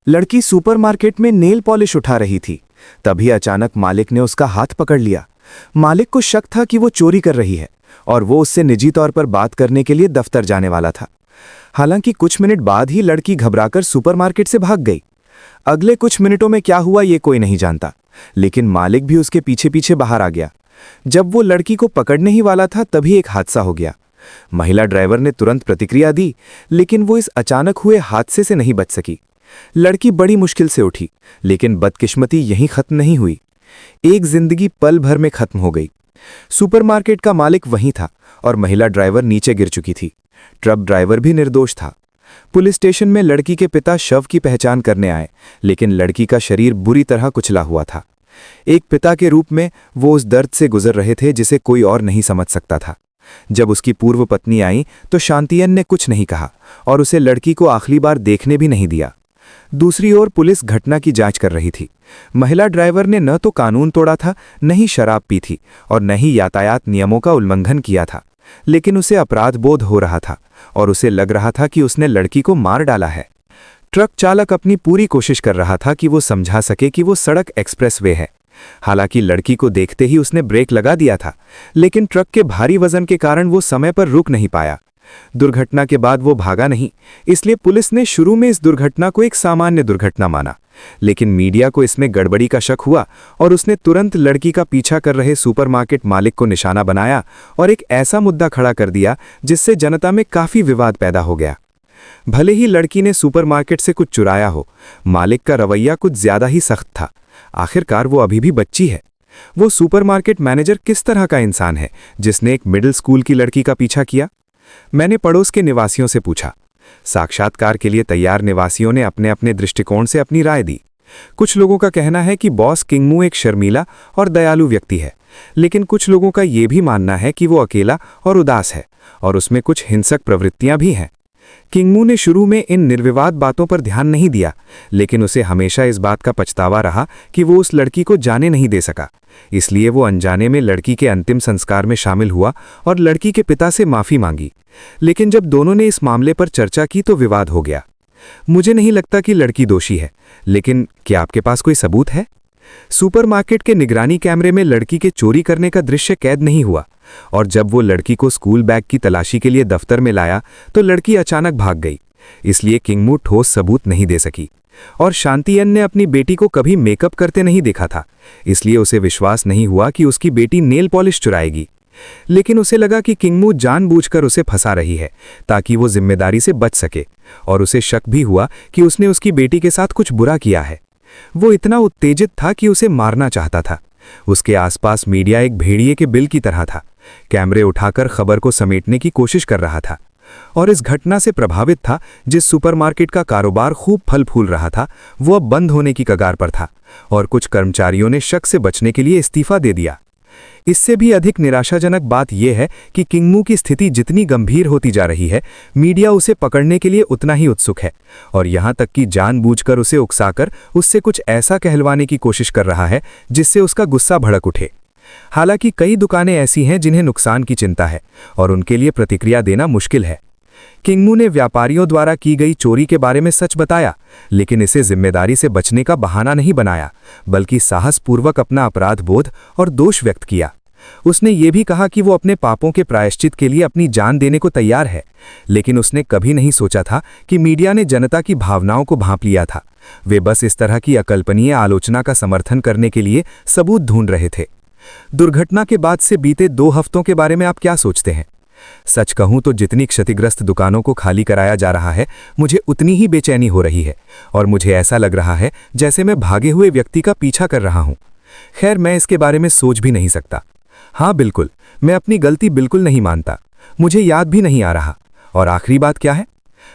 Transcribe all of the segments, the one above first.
लड़की सुपरमार्केट में nail polish उठा रही थी। तभी अचानक मालिक ने उसका हाथ पकड़ लिया। मालिक को शक था कि वो चोरी कर रही है और वो उससे निजी तौर पर बात करने के लिए दफ्तर जाने वाला था। हालांकि कुछ मिनट बाद ही लड़की घबराकर सुपरमार्केट से भाग गई। अगले कुछ मिनटों में क्या हुआ ये कोई नहीं जानता, लेकिन मालिक भी उसके पीछे पीछे बाहर आ गया। जब वो लड़की को पकड़ने ही वाला था तभी एक हादसा हो गया। महिला ड्राइवर ने तुरंत प्रतिक्रिया दी, लेकिन वो इस अचानक हुए हादसे से नहीं बच सकी। लड़की बड़ी मुश्किल से उठी, लेकिन बदकिस्मती यहीं खत्म नहीं हुई। एक जिंदगी पल भर में खत्म हो गई। सुपरमार्केट का मालिक वहीं था और महिला ड्राइवर नीचे गिर चुकी थी। ट्रक ड्राइवर भी निर्दोष था। पुलिस स्टेशन में लड़की के पिता शव की पहचान करने आए, लेकिन लड़की का शरीर बुरी तरह कुचला हुआ था। एक पिता के रूप में वो उस दर्द से गुजर रहे थे जिसे कोई और नहीं समझ सकता था। जब उसकी पूर्व पत्नी आई तो शांतियन ने कुछ नहीं कहा और उसे लड़की को आखिरी बार देखने भी नहीं दिया। दूसरी ओर पुलिस घटना की जांच कर रही थी। महिला ड्राइवर ने न तो कानून तोड़ा था, न ही शराब पी थी और न ही यातायात नियमों का उल्लंघन किया था, लेकिन उसे अपराध बोध हो रहा था और उसे लग रहा था कि उसने लड़की को मार डाला है। ट्रक चालक अपनी पूरी कोशिश कर रहा था कि वो समझा सके कि वो सड़क एक्सप्रेसवे है। हालांकि लड़की को देखते ही उसने ब्रेक लगा दिया था, लेकिन ट्रक के भारी वजन के कारण वो समय पर रुक नहीं पाया। दुर्घटना के बाद वो भागा नहीं, इसलिए पुलिस ने शुरू में इस दुर्घटना को एक सामान्य दुर्घटना माना, लेकिन मीडिया को इसमें गड़बड़ी का शक हुआ और उसने तुरंत लड़की का पीछा कर रहे सुपरमार्केट मालिक को निशाना बनाया और एक ऐसा मुद्दा खड़ा कर दिया जिससे जनता में काफी विवाद पैदा हो गया। भले ही लड़की ने सुपरमार्केट से कुछ चुराया हो, मालिक का रवैया कुछ ज्यादा ही सख्त था। आखिरकार वो अभी भी बच्ची है। वो सुपरमार्केट मैनेजर किस तरह का इंसान है जिसने एक मिडिल स्कूल की लड़की का पीछा किया? मैंने पड़ोस के निवासियों से पूछा। साक्षात्कार के लिए तैयार निवासियों ने अपने अपने दृष्टिकोण से अपनी राय दी। कुछ लोगों का कहना है कि बॉस किंगमू एक शर्मीला और दयालु व्यक्ति है, लेकिन कुछ लोगों का ये भी मानना है कि वो अकेला और उदास है और उसमें कुछ हिंसक प्रवृत्तियां भी हैं। किंगमू ने शुरू में इन निर्विवाद बातों पर ध्यान नहीं दिया, लेकिन उसे हमेशा इस बात का पछतावा रहा कि वो उस लड़की को जाने नहीं दे सका। इसलिए वो अनजाने में लड़की के अंतिम संस्कार में शामिल हुआ और लड़की के पिता से माफी मांगी। लेकिन जब दोनों ने इस मामले पर चर्चा की तो विवाद हो गया। मुझे नहीं लगता कि लड़की दोषी है, लेकिन क्या आपके पास कोई सबूत है? सुपरमार्केट के निगरानी कैमरे में लड़की के चोरी करने का दृश्य कैद नहीं हुआ और जब वो लड़की को स्कूल बैग की तलाशी के लिए दफ्तर में लाया तो लड़की अचानक भाग गई। इसलिए किंगमू ठोस सबूत नहीं दे सकी और शांतियन ने अपनी बेटी को कभी मेकअप करते नहीं देखा था, इसलिए उसे विश्वास नहीं हुआ कि उसकी बेटी नेल पॉलिश चुराएगी। लेकिन उसे लगा कि किंगमू जानबूझकर उसे फंसा रही है ताकि वो जिम्मेदारी से बच सके, और उसे शक भी हुआ कि उसने उसकी बेटी के साथ कुछ बुरा किया है। वो इतना उत्तेजित था कि उसे मारना चाहता था। उसके आसपास मीडिया एक भेड़िए के बिल की तरह था, कैमरे उठाकर खबर को समेटने की कोशिश कर रहा था और इस घटना से प्रभावित था। जिस सुपरमार्केट का कारोबार खूब फल फूल रहा था वो अब बंद होने की कगार पर था और कुछ कर्मचारियों ने शक से बचने के लिए इस्तीफा दे दिया। इससे भी अधिक निराशाजनक बात यह है कि किंगमू की स्थिति जितनी गंभीर होती जा रही है, मीडिया उसे पकड़ने के लिए उतना ही उत्सुक है और यहां तक कि जानबूझकर उसे उकसाकर उससे कुछ ऐसा कहलवाने की कोशिश कर रहा है जिससे उसका गुस्सा भड़क उठे। हालांकि कई दुकानें ऐसी हैं जिन्हें नुकसान की चिंता है और उनके लिए प्रतिक्रिया देना मुश्किल है। किंगमू ने व्यापारियों द्वारा की गई चोरी के बारे में सच बताया, लेकिन इसे जिम्मेदारी से बचने का बहाना नहीं बनाया, बल्कि साहसपूर्वक अपना अपराध बोध और दोष व्यक्त किया। उसने ये भी कहा कि वो अपने पापों के प्रायश्चित के लिए अपनी जान देने को तैयार है, लेकिन उसने कभी नहीं सोचा था कि मीडिया ने जनता की भावनाओं को भांप लिया था। वे बस इस तरह की अकल्पनीय आलोचना का समर्थन करने के लिए सबूत ढूंढ रहे थे। दुर्घटना के बाद से बीते 2 हफ्तों के बारे में आप क्या सोचते हैं? सच कहूं तो जितनी क्षतिग्रस्त दुकानों को खाली कराया जा रहा है, मुझे उतनी ही बेचैनी हो रही है और मुझे ऐसा लग रहा है जैसे मैं भागे हुए व्यक्ति का पीछा कर रहा हूं। खैर, मैं इसके बारे में सोच भी नहीं सकता। हाँ बिल्कुल, मैं अपनी गलती बिल्कुल नहीं मानता, मुझे याद भी नहीं आ रहा। और आखिरी बात क्या है?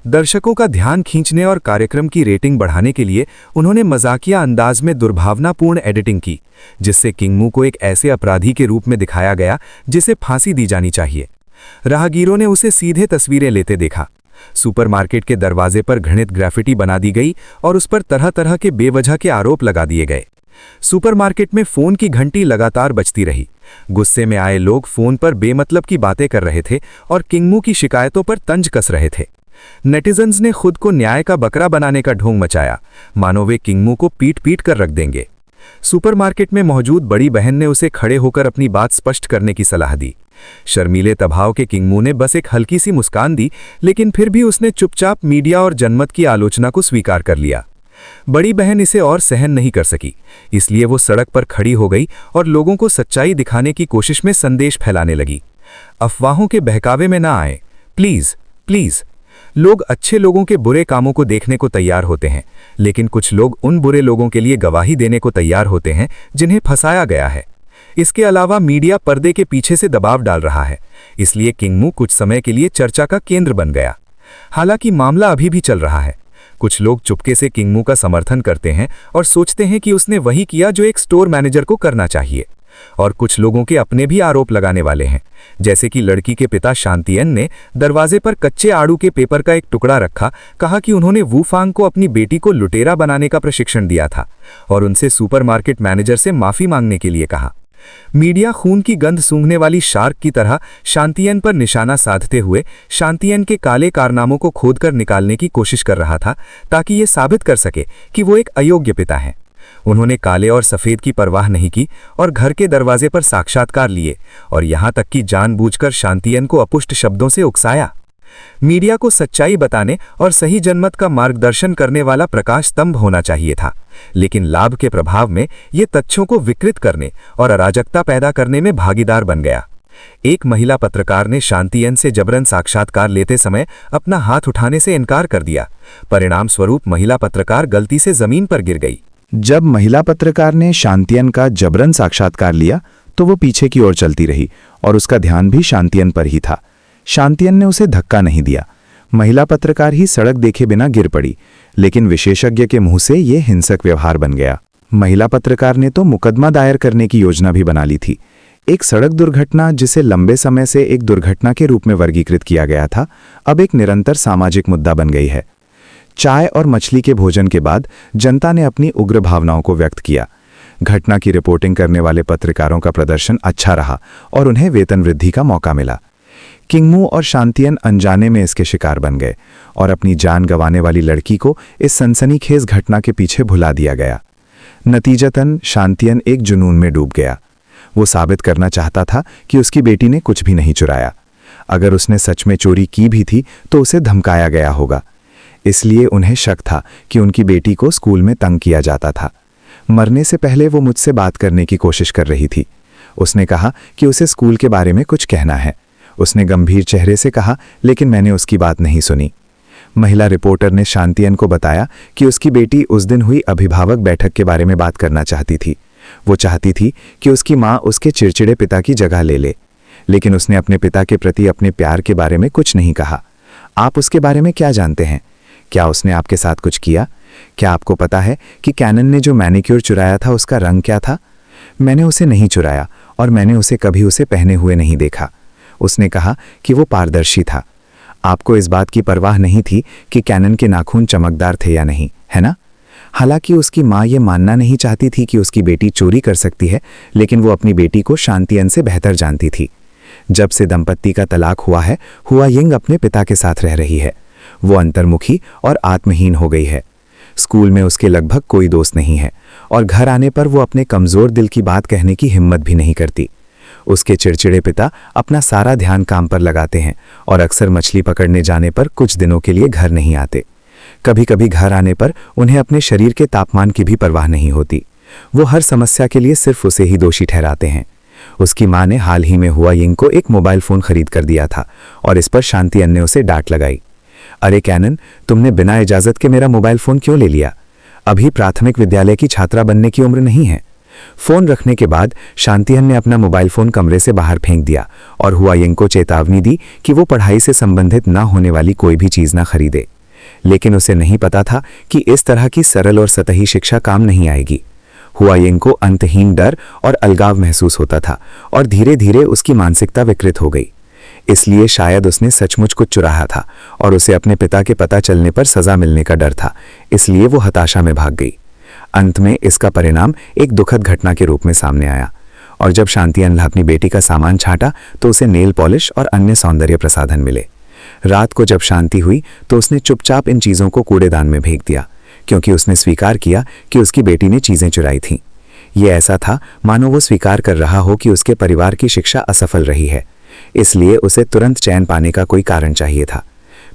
दर्शकों का ध्यान खींचने और कार्यक्रम की रेटिंग बढ़ाने के लिए उन्होंने मजाकिया अंदाज में दुर्भावनापूर्ण एडिटिंग की, जिससे किंगमू को एक ऐसे अपराधी के रूप में दिखाया गया जिसे फांसी दी जानी चाहिए। राहगीरों ने उसे सीधे तस्वीरें लेते देखा। सुपरमार्केट के दरवाजे पर घृणित ग्राफिटी बना दी गई और उस पर तरह तरह के बेवजह के आरोप लगा दिए गए। सुपरमार्केट में फोन की घंटी लगातार बजती रही। गुस्से में आए लोग फोन पर बेमतलब की बातें कर रहे थे और किंगमू की शिकायतों पर तंज कस रहे थे। नेटिजन्स ने खुद को न्याय का बकरा बनाने का ढोंग मचाया, मानो वे किंगमू को पीट पीट कर रख देंगे। सुपरमार्केट में मौजूद बड़ी बहन ने उसे खड़े होकर अपनी बात स्पष्ट करने की सलाह दी। शर्मीले तभाव के किंगमू ने बस एक हल्की सी मुस्कान दी, लेकिन फिर भी उसने चुपचाप मीडिया और जनमत की आलोचना को स्वीकार कर लिया। बड़ी बहन इसे और सहन नहीं कर सकी, इसलिए वो सड़क पर खड़ी हो गई और लोगों को सच्चाई दिखाने की कोशिश में संदेश फैलाने लगी। अफवाहों के बहकावे में ना आए, प्लीज प्लीज। लोग अच्छे लोगों के बुरे कामों को देखने को तैयार होते हैं, लेकिन कुछ लोग उन बुरे लोगों के लिए गवाही देने को तैयार होते हैं जिन्हें फंसाया गया है। इसके अलावा मीडिया पर्दे के पीछे से दबाव डाल रहा है, इसलिए किंगमू कुछ समय के लिए चर्चा का केंद्र बन गया। हालांकि मामला अभी भी चल रहा है। कुछ लोग चुपके से किंगमू का समर्थन करते हैं और सोचते हैं कि उसने वही किया जो एक स्टोर मैनेजर को करना चाहिए, और कुछ लोगों के अपने भी आरोप लगाने वाले हैं, जैसे कि लड़की के पिता शांतियन ने दरवाजे पर कच्चे आड़ू के पेपर का एक टुकड़ा रखा, कहा कि उन्होंने वूफांग को अपनी बेटी को लुटेरा बनाने का प्रशिक्षण दिया था और उनसे सुपरमार्केट मैनेजर से माफी मांगने के लिए कहा। मीडिया खून की गंध सूंघने वाली शार्क की तरह शांतियन पर निशाना साधते हुए शांतियन के काले कारनामों को खोदकर निकालने की कोशिश कर रहा था, ताकि ये साबित कर सके कि वो एक अयोग्य पिता है। उन्होंने काले और सफेद की परवाह नहीं की और घर के दरवाजे पर साक्षात्कार लिए, और यहां तक कि जानबूझकर शांतियन को अपुष्ट शब्दों से उकसाया। मीडिया को सच्चाई बताने और सही जनमत का मार्गदर्शन करने वाला प्रकाश स्तंभ होना चाहिए था, लेकिन लाभ के प्रभाव में ये तथ्यों को विकृत करने और अराजकता पैदा करने में भागीदार बन गया। एक महिला पत्रकार ने शांतियन से जबरन साक्षात्कार लेते समय अपना हाथ उठाने से इनकार कर दिया। परिणाम स्वरूप महिला पत्रकार गलती से जमीन पर गिर गई। जब महिला पत्रकार ने शांतियन का जबरन साक्षात्कार लिया तो वो पीछे की ओर चलती रही और उसका ध्यान भी शांतियन पर ही था। शांतियन ने उसे धक्का नहीं दिया। महिला पत्रकार ही सड़क देखे बिना गिर पड़ी, लेकिन विशेषज्ञ के मुंह से ये हिंसक व्यवहार बन गया। महिला पत्रकार ने तो मुकदमा दायर करने की योजना भी बना ली थी। एक सड़क दुर्घटना जिसे लंबे समय से एक दुर्घटना के रूप में वर्गीकृत किया गया था, अब एक निरंतर सामाजिक मुद्दा बन गई है। चाय और मछली के भोजन के बाद जनता ने अपनी उग्र भावनाओं को व्यक्त किया। घटना की रिपोर्टिंग करने वाले पत्रकारों का प्रदर्शन अच्छा रहा और उन्हें वेतन वृद्धि का मौका मिला। किंगमू और शांतियन अनजाने में इसके शिकार बन गए और अपनी जान गंवाने वाली लड़की को इस सनसनीखेज घटना के पीछे भुला दिया गया। नतीजतन शांतियन एक जुनून में डूब गया। वो साबित करना चाहता था कि उसकी बेटी ने कुछ भी नहीं चुराया। अगर उसने सच में चोरी की भी थी तो उसे धमकाया गया होगा। इसलिए उन्हें शक था कि उनकी बेटी को स्कूल में तंग किया जाता था। मरने से पहले वो मुझसे बात करने की कोशिश कर रही थी। उसने कहा कि उसे स्कूल के बारे में कुछ कहना है। उसने गंभीर चेहरे से कहा, लेकिन मैंने उसकी बात नहीं सुनी। महिला रिपोर्टर ने शांतियन को बताया कि उसकी बेटी उस दिन हुई अभिभावक बैठक के बारे में बात करना चाहती थी। वो चाहती थी कि उसकी माँ उसके चिड़चिड़े पिता की जगह ले ले, लेकिन उसने अपने पिता के प्रति अपने प्यार के बारे में कुछ नहीं कहा। आप उसके बारे में क्या जानते हैं? क्या उसने आपके साथ कुछ किया? क्या आपको पता है कि कैनन ने जो मैनिक्योर चुराया था उसका रंग क्या था? मैंने उसे नहीं चुराया और मैंने उसे कभी उसे पहने हुए नहीं देखा। उसने कहा कि वो पारदर्शी था। आपको इस बात की परवाह नहीं थी कि कैनन के नाखून चमकदार थे या नहीं, है ना? हालांकि उसकी माँ ये मानना नहीं चाहती थी कि उसकी बेटी चोरी कर सकती है, लेकिन वो अपनी बेटी को शांतियन से बेहतर जानती थी। जब से दंपत्ति का तलाक हुआ है, हुआ यिंग अपने पिता के साथ रह रही है। वो अंतर्मुखी और आत्महीन हो गई है। स्कूल में उसके लगभग कोई दोस्त नहीं है और घर आने पर वो अपने कमज़ोर दिल की बात कहने की हिम्मत भी नहीं करती। उसके चिड़चिड़े पिता अपना सारा ध्यान काम पर लगाते हैं और अक्सर मछली पकड़ने जाने पर कुछ दिनों के लिए घर नहीं आते। कभी कभी घर आने पर उन्हें अपने शरीर के तापमान की भी परवाह नहीं होती। वो हर समस्या के लिए सिर्फ उसे ही दोषी ठहराते हैं। उसकी माँ ने हाल ही में हुआ यिंग को एक मोबाइल फ़ोन खरीद कर दिया था और इस पर शांतियन ने उसे डांट लगाई। अरे कैनन, तुमने बिना इजाज़त के मेरा मोबाइल फ़ोन क्यों ले लिया? अभी प्राथमिक विद्यालय की छात्रा बनने की उम्र नहीं है। फ़ोन रखने के बाद शांतियन ने अपना मोबाइल फ़ोन कमरे से बाहर फेंक दिया और हुआ यिंग को चेतावनी दी कि वो पढ़ाई से संबंधित ना होने वाली कोई भी चीज़ ना खरीदे। लेकिन उसे नहीं पता था कि इस तरह की सरल और सतही शिक्षा काम नहीं आएगी। हुआ यिंग को अंतहीन डर और अलगाव महसूस होता था और धीरे धीरे उसकी मानसिकता विकृत हो गई। इसलिए शायद उसने सचमुच कुछ चुराया था और उसे अपने पिता के पता चलने पर सज़ा मिलने का डर था, इसलिए वो हताशा में भाग गई। अंत में इसका परिणाम एक दुखद घटना के रूप में सामने आया और जब शांतियन ने अपनी बेटी का सामान छांटा तो उसे नेल पॉलिश और अन्य सौंदर्य प्रसाधन मिले। रात को जब शांति हुई तो उसने चुपचाप इन चीज़ों को कूड़ेदान में फेंक दिया, क्योंकि उसने स्वीकार किया कि उसकी बेटी ने चीज़ें चुराई थीं। ये ऐसा था मानो वो स्वीकार कर रहा हो कि उसके परिवार की शिक्षा असफल रही है, इसलिए उसे तुरंत चैन पाने का कोई कारण चाहिए था।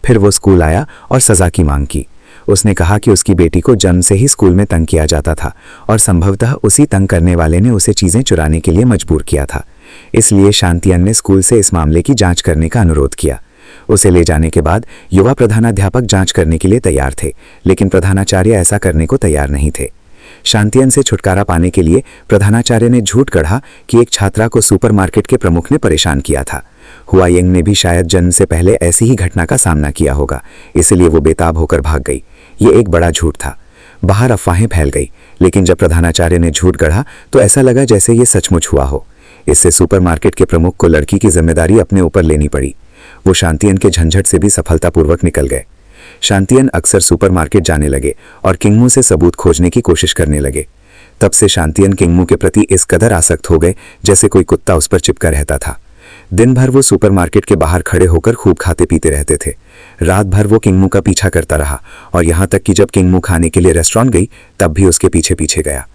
फिर वो स्कूल आया और सज़ा की मांग की। उसने कहा कि उसकी बेटी को जन्म से ही स्कूल में तंग किया जाता था और संभवतः उसी तंग करने वाले ने उसे चीज़ें चुराने के लिए मजबूर किया था। इसलिए शांतियन ने स्कूल से इस मामले की जांच करने का अनुरोध किया। उसे ले जाने के बाद युवा प्रधानाध्यापक जांच करने के लिए तैयार थे, लेकिन प्रधानाचार्य ऐसा करने को तैयार नहीं थे। शांतियन से छुटकारा पाने के लिए प्रधानाचार्य ने झूठ गढ़ा कि एक छात्रा को सुपरमार्केट के प्रमुख ने परेशान किया था। हुआयिंग ने भी शायद जन्म से पहले ऐसी ही घटना का सामना किया होगा, इसलिए वो बेताब होकर भाग गई। ये एक बड़ा झूठ था। बाहर अफवाहें फैल गई, लेकिन जब प्रधानाचार्य ने झूठ गढ़ा तो ऐसा लगा जैसे ये सचमुच हुआ हो। इससे सुपरमार्केट के प्रमुख को लड़की की जिम्मेदारी अपने ऊपर लेनी पड़ी। वो शांतियन के झंझट से भी सफलतापूर्वक निकल गए। शांतियन अक्सर सुपरमार्केट जाने लगे और किंगमू से सबूत खोजने की कोशिश करने लगे। तब से शांतियन किंगमू के प्रति इस कदर आसक्त हो गए जैसे कोई कुत्ता उस पर चिपका रहता था। दिन भर वो सुपरमार्केट के बाहर खड़े होकर खूब खाते पीते रहते थे। रात भर वो किंगमू का पीछा करता रहा और यहाँ तक कि जब किंगमू खाने के लिए रेस्टोरेंट गई तब भी उसके पीछे पीछे गया।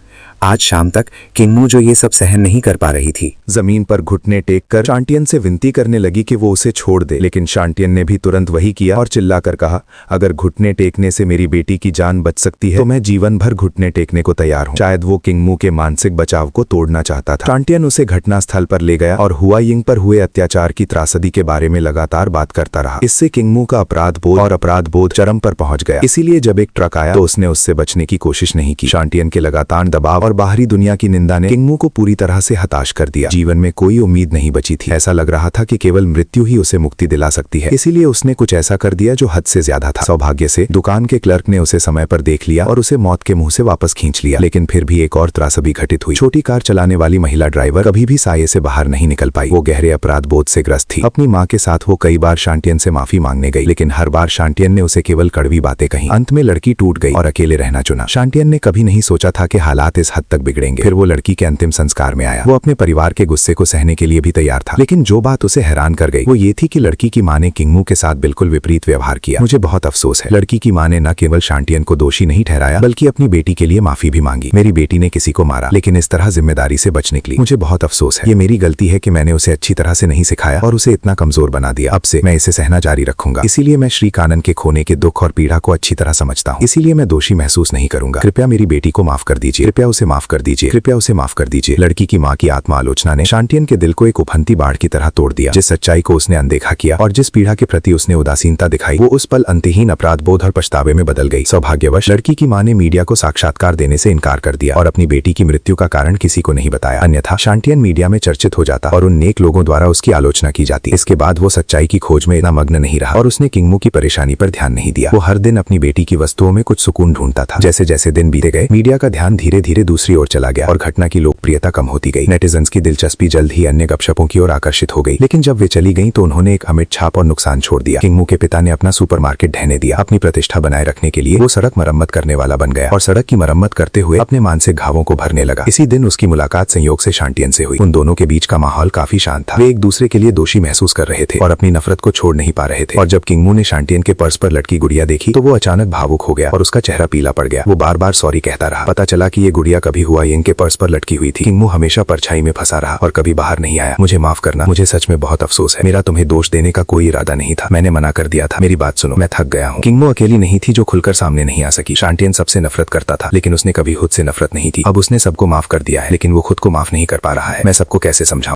आज शाम तक किंगमू जो ये सब सहन नहीं कर पा रही थी, जमीन पर घुटने टेक कर शांटियन से विनती करने लगी कि वो उसे छोड़ दे, लेकिन शांटियन ने भी तुरंत वही किया और चिल्लाकर कहा, अगर घुटने टेकने से मेरी बेटी की जान बच सकती है तो मैं जीवन भर घुटने टेकने को तैयार हूँ। शायद वो किंगमू के मानसिक बचाव को तोड़ना चाहता था। शांटियन उसे घटनास्थल पर ले गया और हुआयिंग पर हुए अत्याचार की त्रासदी के बारे में लगातार बात करता रहा। इससे किंगमू का अपराध बोध चरम पर पहुंच गया। इसीलिए जब एक ट्रक आया तो उसने उससे बचने की कोशिश नहीं की। शांटियन के लगातार दबाव और बाहरी दुनिया की निंदा ने किंगमू को पूरी तरह से हताश कर दिया। जीवन में कोई उम्मीद नहीं बची थी। ऐसा लग रहा था कि केवल मृत्यु ही उसे मुक्ति दिला सकती है। इसीलिए उसने कुछ ऐसा कर दिया जो हद से ज्यादा था। सौभाग्य से दुकान के क्लर्क ने उसे समय पर देख लिया और उसे मौत के मुंह से वापस खींच लिया। लेकिन फिर भी एक और त्रासदी घटित हुई। छोटी कार चलाने वाली महिला ड्राइवर कभी भी साये से बाहर नहीं निकल पाई। वो गहरे अपराध बोध से ग्रस्त थी। अपनी माँ के साथ वो कई बार शांटियन से माफी मांगने गई, लेकिन हर बार शांटियन ने उसे केवल कड़वी बातें कही। अंत में लड़की टूट गई और अकेले रहना चुना। शांटियन ने कभी नहीं सोचा था कि हालात इस हद तक बिगड़ेंगे। फिर वो लड़की के अंतिम संस्कार में आया। वो अपने परिवार के गुस्से को सहने के लिए भी तैयार था, लेकिन जो बात उसे हैरान कर गई वो ये थी कि लड़की की माँ ने किंगमू के साथ बिल्कुल विपरीत व्यवहार किया। मुझे बहुत अफसोस है। लड़की की माँ ने न केवल शांटियन को दोषी नहीं ठहराया बल्कि अपनी बेटी के लिए माफी भी मांगी। मेरी बेटी ने किसी को मारा, लेकिन इस तरह जिम्मेदारी से बच निकली। मुझे बहुत अफसोस है। ये मेरी गलती है कि मैंने उसे अच्छी तरह से नहीं सिखाया और उसे इतना कमजोर बना दिया। अब से मैं इसे सहना जारी रखूंगा। इसीलिए मैं श्री कानन के खोने के दुख और पीड़ा को अच्छी तरह समझता हूँ। इसीलिए मैं दोषी महसूस नहीं करूंगा। कृपया मेरी बेटी को माफ कर दीजिए। कृपया उसे माफ कर दीजिए। कृपया उसे माफ कर दीजिए। लड़की की माँ की आत्मा आलोचना ने शांटियन के दिल को एक उफनती बाढ़ की तरह तोड़ दिया। जिस सच्चाई को उसने अनदेखा किया और जिस पीड़ा के प्रति उसने उदासीनता दिखाई, वो उस पल अंतहीन अपराध बोध और पछतावे में बदल गई। सौभाग्यवश लड़की की माँ ने मीडिया को साक्षात्कार देने से इनकार कर दिया और अपनी बेटी की मृत्यु का कारण किसी को नहीं बताया। अन्यथा शांटियन मीडिया में चर्चित हो जाता और उन नेक लोगों द्वारा उसकी आलोचना की जाती। इसके बाद वो सच्चाई की खोज में इतना मग्न नहीं रहा और उसने किंगमू की परेशानी पर ध्यान नहीं दिया। वो हर दिन अपनी बेटी की वस्तुओं में कुछ सुकून ढूंढता था। जैसे जैसे दिन बीते गए, मीडिया का ध्यान धीरे धीरे दूसरी ओर चला गया और घटना की लोकप्रियता कम होती गई। नेटिजन्स की दिलचस्पी जल्द ही अन्य गपशपों की ओर आकर्षित हो गई, लेकिन जब वे चली गईं तो उन्होंने एक अमिट छाप और नुकसान छोड़ दिया। किंगमू के पिता ने अपना सुपरमार्केट ढहने दिया। अपनी प्रतिष्ठा बनाए रखने के लिए वो सड़क मरम्मत करने वाला बन गया और सड़क की मरम्मत करते हुए अपने मानसिक घावों को भरने लगा। इसी दिन उसकी मुलाकात संयोग से शांटियन से हुई। उन दोनों के बीच का माहौल काफी शांत था। वे एक दूसरे के लिए दोषी महसूस कर रहे थे और अपनी नफरत को छोड़ नहीं पा रहे थे। और जब किंगमू ने शांटियन के पर्स पर लटकी गुड़िया देखी तो वो अचानक भावुक हो गया और उसका चेहरा पीला पड़ गया। वो बार बार सॉरी कहता रहा। पता चला कि ये गुड़िया कभी हुआयिंग के पर्स पर लटकी हुई थी। किंगमू हमेशा परछाई में फंसा रहा और कभी बाहर नहीं आया। मुझे माफ करना, मुझे सच में बहुत अफसोस है। मेरा तुम्हें दोष देने का कोई इरादा नहीं था। मैंने मना कर दिया था। मेरी बात सुनो, मैं थक गया हूँ। किंगमू अकेली नहीं थी जो खुलकर सामने नहीं आ सकी। शांटियन सबसे नफरत करता था, लेकिन उसने कभी खुद से नफरत नहीं की। अब उसने सबको माफ कर दिया है, लेकिन वो खुद को माफ नहीं कर पा रहा है। मैं सबको कैसे समझाऊं?